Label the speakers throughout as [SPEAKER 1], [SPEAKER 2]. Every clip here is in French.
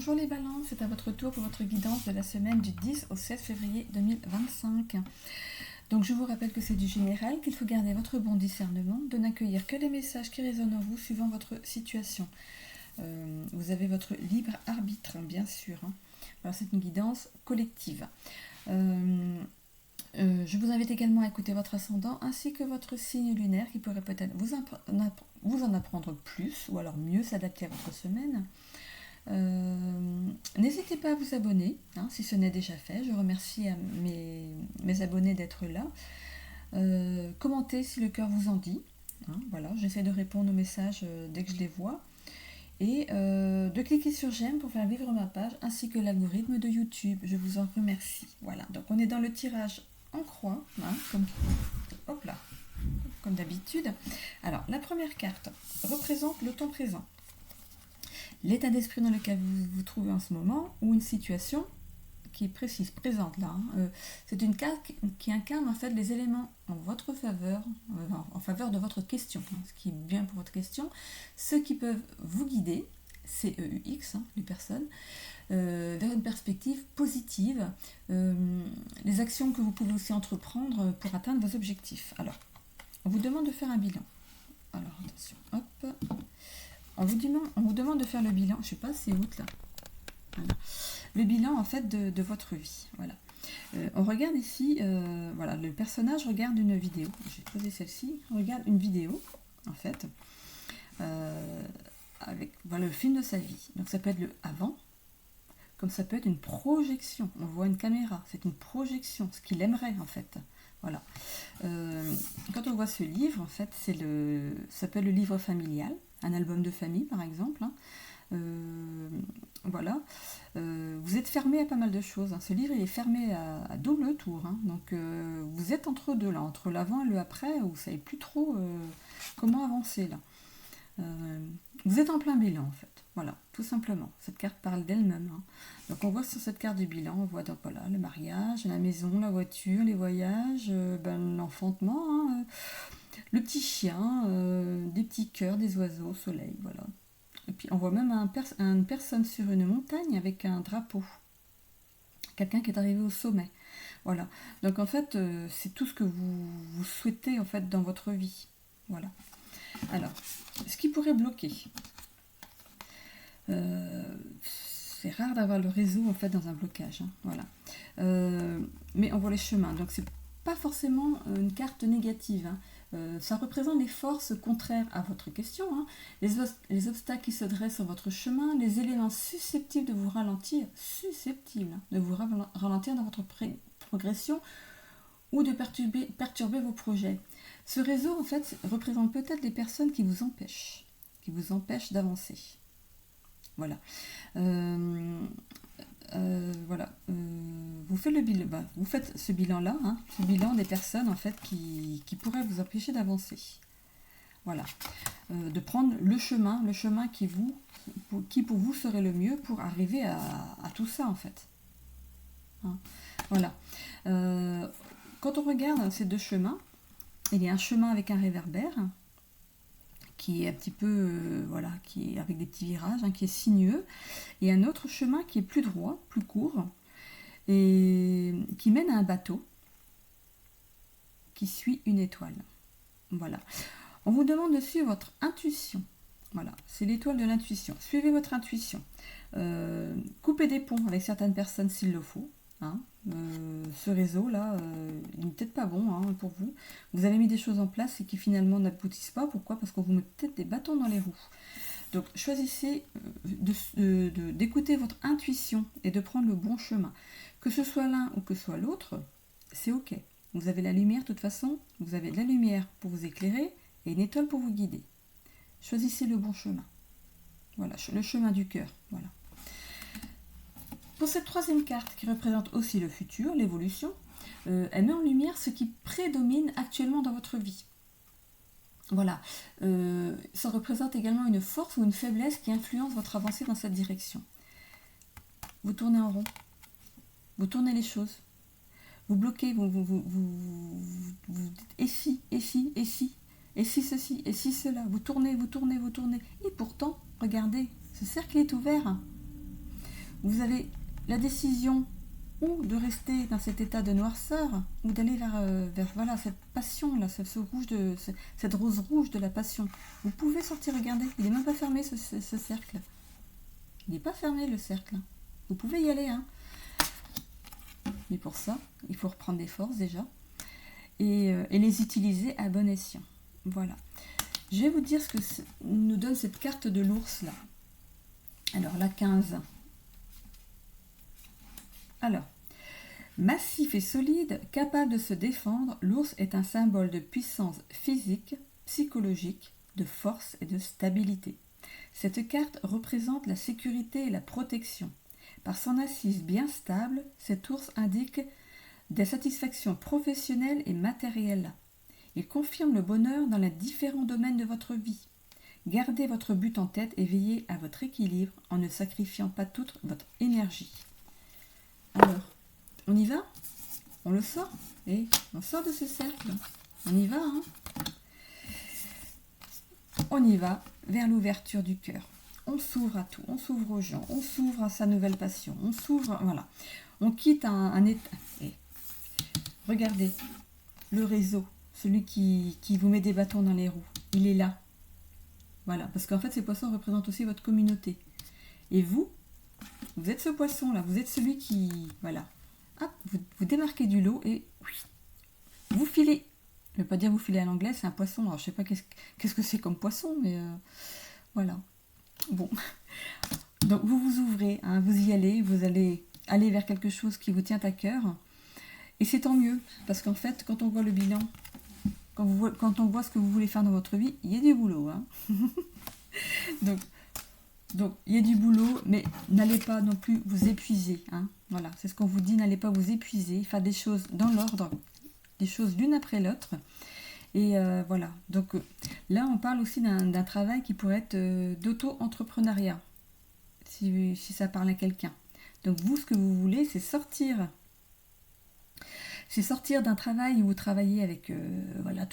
[SPEAKER 1] Bonjour les balances, c'est à votre tour pour votre guidance de la semaine du 10 au 16 février 2025. Donc je vous rappelle que c'est du général, qu'il faut garder votre bon discernement, de n'accueillir que les messages qui résonnent en vous suivant votre situation. Vous avez votre libre arbitre, bien sûr. Alors c'est une guidance collective. Je vous invite également à écouter votre ascendant ainsi que votre signe lunaire qui pourrait peut-être vous en apprendre plus ou alors mieux s'adapter à votre semaine. N'hésitez pas à vous abonner si ce n'est déjà fait. Je remercie à mes abonnés d'être là. Commentez si le cœur vous en dit. Voilà, j'essaie de répondre aux messages dès que je les vois. Et de cliquer sur j'aime pour faire vivre ma page ainsi que l'algorithme de YouTube. Je vous en remercie. Voilà, donc on est dans le tirage en croix, comme d'habitude. Alors, la première carte représente le temps présent. L'état d'esprit dans lequel vous vous trouvez en ce moment, ou une situation qui est précise, présente là. C'est une carte qui incarne en fait les éléments en votre faveur, en faveur de votre question, ce qui est bien pour votre question, ceux qui peuvent vous guider, CEUX, les personnes, vers une perspective positive, les actions que vous pouvez aussi entreprendre pour atteindre vos objectifs. Alors, on vous demande de faire un bilan. Alors, attention, hop. On vous demande de faire le bilan, je ne sais pas, c'est août là. Voilà. Le bilan en fait de votre vie. Voilà. On regarde ici, voilà, le personnage regarde une vidéo. J'ai posé celle-ci. On regarde une vidéo, en fait, avec voilà, le film de sa vie. Donc ça peut être le avant, comme ça peut être une projection. On voit une caméra, c'est une projection, ce qu'il aimerait en fait. Voilà. Quand on voit ce livre, en fait, ça peut être le livre familial, un album de famille par exemple. Voilà. Vous êtes fermé à pas mal de choses. Ce livre il est fermé à double tour. Donc vous êtes entre deux là, entre l'avant et le après, où vous ne savez plus trop comment avancer là. Vous êtes en plein bilan en fait. Voilà, tout simplement. Cette carte parle d'elle-même. Donc on voit sur cette carte du bilan, on voit donc voilà le mariage, la maison, la voiture, les voyages, l'enfantement, le petit chien, des petits cœurs, des oiseaux au soleil, voilà. Et puis on voit même une personne sur une montagne avec un drapeau. Quelqu'un qui est arrivé au sommet. Voilà. Donc en fait, c'est tout ce que vous souhaitez en fait dans votre vie. Voilà. Alors, ce qui pourrait bloquer. C'est rare d'avoir le réseau en fait dans un blocage. Voilà. Mais on voit les chemins. Donc c'est pas forcément une carte négative. Ça représente les forces contraires à votre question, les obstacles qui se dressent sur votre chemin, les éléments susceptibles de vous ralentir, dans votre progression ou de perturber vos projets. Ce réseau, en fait, représente peut-être les personnes qui vous empêchent d'avancer. Voilà. Voilà. Vous faites ce bilan-là, ce bilan des personnes en fait qui pourraient vous empêcher d'avancer. Voilà. De prendre le chemin qui pour vous serait le mieux pour arriver à tout ça en fait. Voilà. Quand on regarde ces deux chemins, il y a un chemin avec un réverbère qui est un petit peu, qui est avec des petits virages, qui est sinueux, et un autre chemin qui est plus droit, plus court, et qui mène à un bateau qui suit une étoile. Voilà. On vous demande de suivre votre intuition. Voilà, c'est l'étoile de l'intuition. Suivez votre intuition. Coupez des ponts avec certaines personnes s'il le faut. Ce réseau-là, il n'est peut-être pas bon pour vous. Vous avez mis des choses en place et qui finalement n'aboutissent pas. Pourquoi ? Parce qu'on vous met peut-être des bâtons dans les roues. Donc choisissez d'écouter votre intuition et de prendre le bon chemin. Que ce soit l'un ou que ce soit l'autre, c'est ok. Vous avez la lumière de toute façon, vous avez de la lumière pour vous éclairer et une étoile pour vous guider. Choisissez le bon chemin. Voilà, le chemin du cœur. Voilà. Pour cette troisième carte qui représente aussi le futur, l'évolution, elle met en lumière ce qui prédomine actuellement dans votre vie. Voilà. Ça représente également une force ou une faiblesse qui influence votre avancée dans cette direction. Vous tournez en rond. Vous tournez les choses. Vous bloquez. Vous dites et si ceci, et si cela. Vous tournez. Et pourtant, regardez, ce cercle est ouvert. vous avez la décision ou de rester dans cet état de noirceur, ou d'aller vers voilà, cette passion-là, cette rose rouge de la passion. Vous pouvez sortir, regardez, il n'est même pas fermé ce cercle. Il n'est pas fermé le cercle. Vous pouvez y aller, hein. Mais pour ça, il faut reprendre des forces déjà et les utiliser à bon escient. Voilà. Je vais vous dire ce que nous donne cette carte de l'ours là. Alors la 15. Alors, massif et solide, capable de se défendre, l'ours est un symbole de puissance physique, psychologique, de force et de stabilité. Cette carte représente la sécurité et la protection. Par son assise bien stable, cet ours indique des satisfactions professionnelles et matérielles. Il confirme le bonheur dans les différents domaines de votre vie. Gardez votre but en tête et veillez à votre équilibre en ne sacrifiant pas toute votre énergie. Alors, on y va? On le sort? Et on sort de ce cercle. On y va, hein? On y va vers l'ouverture du cœur. On s'ouvre à tout, on s'ouvre aux gens, on s'ouvre à sa nouvelle passion, on s'ouvre, voilà. On quitte un état. Et regardez, le réseau, celui qui vous met des bâtons dans les roues, il est là. Voilà, parce qu'en fait, ces poissons représentent aussi votre communauté. Et vous êtes ce poisson-là, vous êtes celui qui, voilà, hop, vous démarquez du lot et vous filez. Je ne veux pas dire vous filez à l'anglais, c'est un poisson. Alors, je ne sais pas qu'est-ce que c'est comme poisson, mais voilà. Bon, donc vous vous ouvrez, hein, vous y allez, vous allez aller vers quelque chose qui vous tient à cœur. Et c'est tant mieux, parce qu'en fait, quand on voit le bilan, quand on voit ce que vous voulez faire dans votre vie, il y a du boulot. Hein. donc, il y a du boulot, mais n'allez pas non plus vous épuiser. Hein. Voilà, c'est ce qu'on vous dit, n'allez pas vous épuiser, faire des choses dans l'ordre, des choses l'une après l'autre. Et voilà, donc là on parle aussi d'un travail qui pourrait être d'auto-entrepreneuriat, si ça parle à quelqu'un. Donc vous, ce que vous voulez, c'est sortir d'un travail où vous travaillez avec voilà,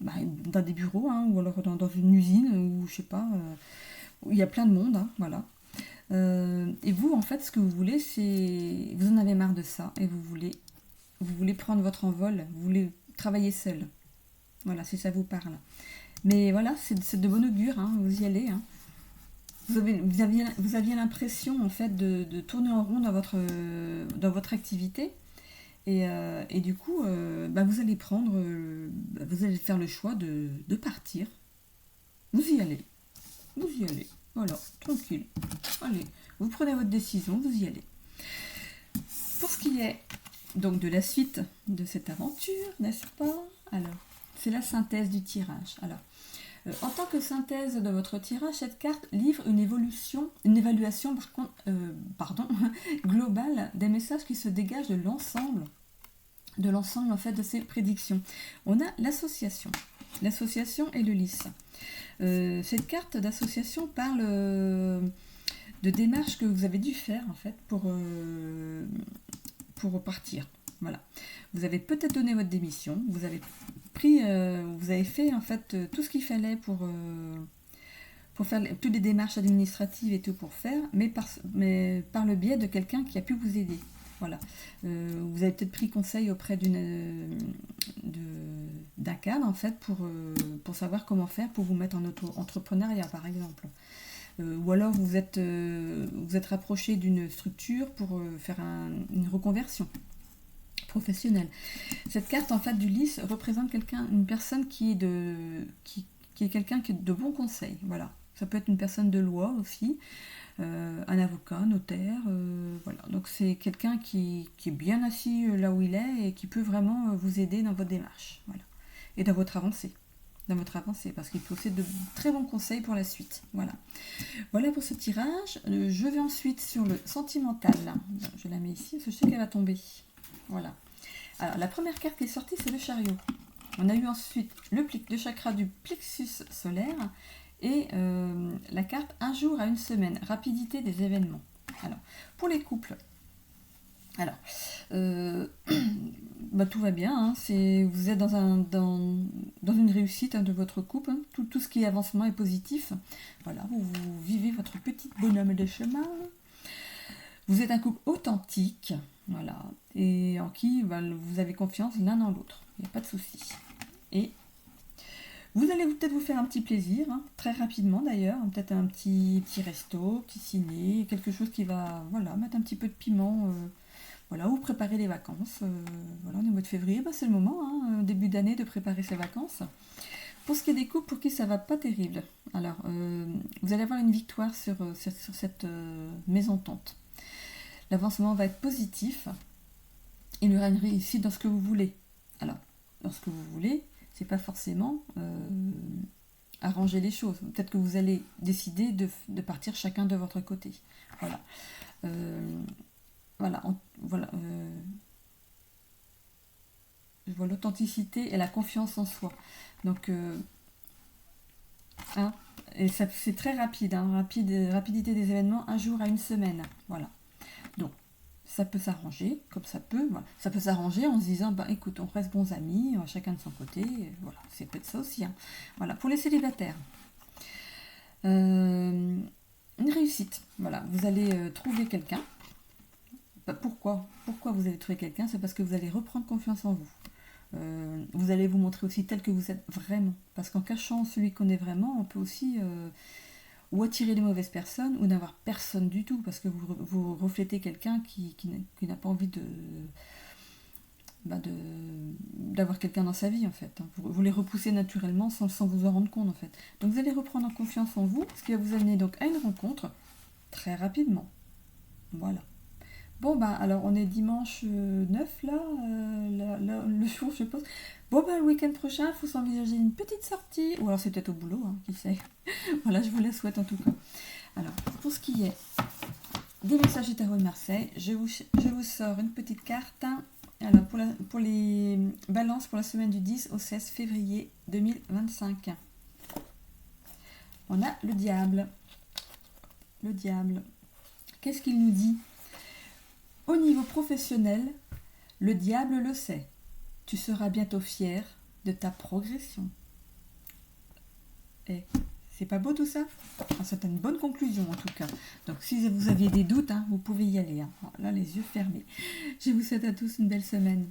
[SPEAKER 1] dans des bureaux, hein, ou alors dans une usine, ou je sais pas, où il y a plein de monde, hein, voilà. Et vous, en fait, ce que vous voulez, c'est... Vous en avez marre de ça, et vous voulez prendre votre envol, vous voulez travailler seul. Voilà, si ça vous parle. Mais voilà, c'est de bon augure, hein, vous y allez. Hein. Vous aviez l'impression, en fait, de tourner en rond dans votre activité. Et du coup, vous allez vous allez faire le choix de partir. Vous y allez. Voilà, tranquille. Allez, vous prenez votre décision, vous y allez. Pour ce qui est donc de la suite de cette aventure, n'est-ce pas? Alors, c'est la synthèse du tirage. Alors, en tant que synthèse de votre tirage, cette carte livre une évaluation globale des messages qui se dégagent de l'ensemble en fait de ces prédictions. On a l'association et le lys. Cette carte d'association parle de démarches que vous avez dû faire en fait pour partir. Voilà. Vous avez peut-être donné votre démission, vous avez fait en fait tout ce qu'il fallait pour faire toutes les démarches administratives et tout pour faire, mais par le biais de quelqu'un qui a pu vous aider. Voilà. Vous avez peut-être pris conseil auprès d'un cadre en fait pour savoir comment faire pour vous mettre en auto-entrepreneuriat par exemple. Ou alors vous êtes rapproché d'une structure pour faire une reconversion professionnelle. Cette carte en fait du lys représente une personne qui est quelqu'un qui est de bons conseils. Voilà. Ça peut être une personne de loi aussi, un avocat, un notaire, voilà. Donc c'est quelqu'un qui est bien assis là où il est et qui peut vraiment vous aider dans votre démarche, voilà. Et dans votre avancée. Parce qu'il possède de très bons conseils pour la suite. Voilà pour ce tirage. Je vais ensuite sur le sentimental. Je la mets ici parce que je sais qu'elle va tomber. Voilà. Alors la première carte qui est sortie, c'est le chariot. On a eu ensuite le chakra du plexus solaire et la carte 1 jour à 1 semaine, rapidité des événements. Alors pour les couples, alors tout va bien, hein, vous êtes dans une réussite de votre couple, hein, tout ce qui est avancement est positif. Voilà, vous vivez votre petit bonhomme de chemin. Vous êtes un couple authentique, voilà, et en qui vous avez confiance l'un dans l'autre. Il n'y a pas de souci. Et vous allez peut-être vous faire un petit plaisir, hein, très rapidement d'ailleurs, peut-être un petit resto, petit ciné, quelque chose qui va, voilà, mettre un petit peu de piment, voilà, ou préparer les vacances. Voilà, on est au mois de février, c'est le moment, hein, début d'année, de préparer ses vacances. Pour ce qui est des couples pour qui ça va pas terrible, alors vous allez avoir une victoire sur cette mésentente. L'avancement va être positif. Il y aura une réussite dans ce que vous voulez. Alors, dans ce que vous voulez, c'est pas forcément arranger les choses. Peut-être que vous allez décider de partir chacun de votre côté. Voilà. Je vois l'authenticité et la confiance en soi. Donc, et c'est très rapide, rapidité des événements, un jour à une semaine. Voilà. Donc, ça peut s'arranger, comme ça peut. Voilà. Ça peut s'arranger en se disant, écoute, on reste bons amis, chacun de son côté. Voilà, c'est peut-être ça aussi. Hein. Voilà, pour les célibataires. Une réussite. Voilà, vous allez trouver quelqu'un. Pourquoi vous allez trouver quelqu'un? C'est parce que vous allez reprendre confiance en vous. Vous allez vous montrer aussi tel que vous êtes vraiment. Parce qu'en cachant celui qu'on est vraiment, on peut aussi ou attirer les mauvaises personnes ou n'avoir personne du tout. Parce que vous reflétez quelqu'un qui n'a pas envie d'avoir quelqu'un dans sa vie en fait. Vous les repoussez naturellement sans vous en rendre compte en fait. Donc vous allez reprendre confiance en vous, ce qui va vous amener donc à une rencontre très rapidement. Voilà. Bon alors on est dimanche 9 là, le jour je suppose. Bon le week-end prochain, il faut s'envisager une petite sortie, ou alors c'est peut-être au boulot, hein, qui sait. Voilà, je vous la souhaite en tout cas. Alors, pour ce qui est des messages du tarot de Marseille, je vous sors une petite carte. Alors, pour les balances pour la semaine du 10 au 16 février 2025. On a le diable. Le diable. Qu'est-ce qu'il nous dit? Au niveau professionnel, le diable le sait. Tu seras bientôt fier de ta progression. Et c'est pas beau tout ça? C'est une bonne conclusion en tout cas. Donc si vous aviez des doutes, vous pouvez y aller. Là, les yeux fermés. Je vous souhaite à tous une belle semaine.